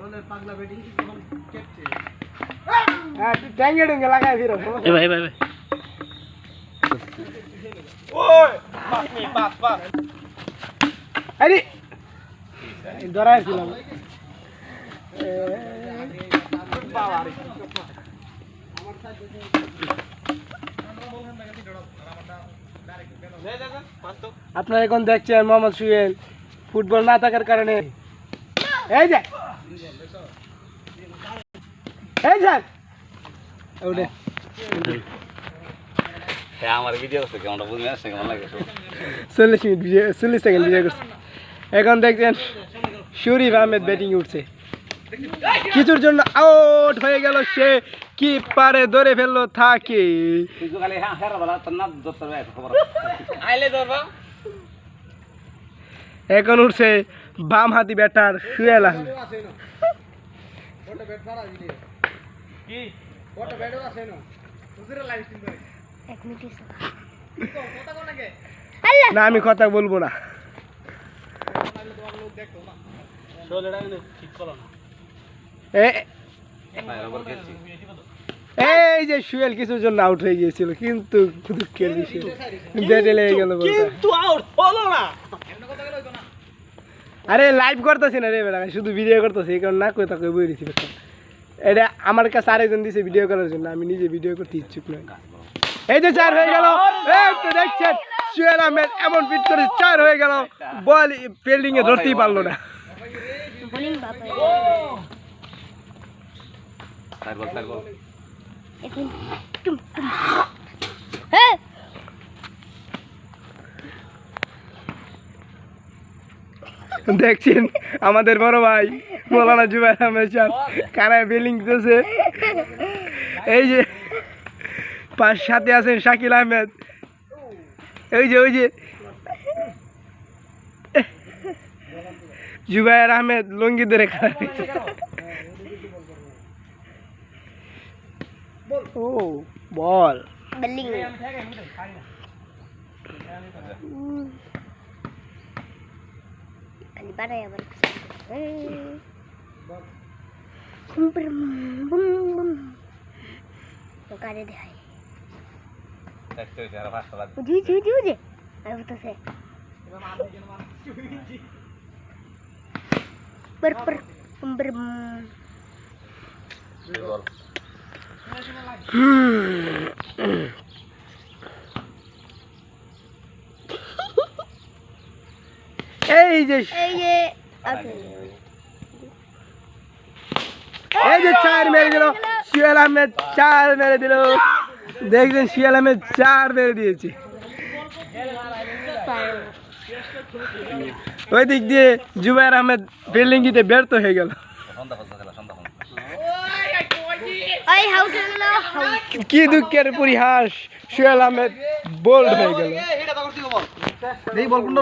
দলের পাগলা ব্যাটিং কি কোন কেটছে হ্যাঁ তুই ট্যাঙ্গে ট্যাঙ্গে লাগাই ফিরো এ ভাই ভাই ভাই ওই পাস আরে ধরাই ছিলাম আপনারা এখন দেখছেন মোহাম্মদ সুহেল ফুটবল না থাকার কারণে এই যে ওটা আমার ভিডিও করছে কেমন বুঝতে আসছে কেমন লাগে 40 সেকেন্ড ভিডিও করছে এখন দেখছেন শরীফ আহমেদ ব্যাটিং উঠছে কিছুর জন্য আউট হয়ে গেল সে কি পারে ধরে ফেললো থাকে এখন উঠছে বাম হাতি ব্যাটার সুহেল আহমেদ না আমি কথা বলবো না এই যে সুহেল কিছুর জন্য আউট হয়ে গিয়েছিল কিন্তু দুঃখের বিষয় ব্যাটে লেগে গেল কিন্তু আউট হলো না আরে লাইভ করতেছি না রে বেটা শুধু ভিডিও করতেছি এই কারণ না কই তাকে বই দিছি এটা আমার কাছে আরেকজন দিছে ভিডিও করার জন্য আমি নিজে ভিডিও করতে ইচ্ছুক নই এই যে 4 হয়ে গেল এই তো দেখছেন সুহেল আহমেদ এমন ফিট করে 4 হয়ে গেল বল ফিল্ডিং এ ধরতেই পারলো না বোলিং বাবা তারপর এখন টুম টুম হ্যাঁ দেখছেন আমাদের বড় ভাই মৌলানা জুবাইর আহমেদ সাহেব কানায় ফিল্ডিং দিতেছে এই যে পাঁচ সাথে আছেন শাকিল আহমেদ ওই যে জুবাইর আহমেদ লঙ্গি ধরে ও বল বোলিং খালি বাড়াই আবার বুম বুম বুম তো কারে দেখাই জি জি জি জি আমি তো সে per এই যে 4 মেরে দিল সুহেল আহমেদ 4 মেরে দিল দেখছেন সুহেল আহমেদ 4 মেরে দিয়েছে ওই দিক দিয়ে জুবাইর আহমেদ ফিল্ডিং দিতে ব্যর্থ হয়ে গেল কি দুঃখের পরিহাস সুহেল আহমেদ বোল্ড হয়ে গেল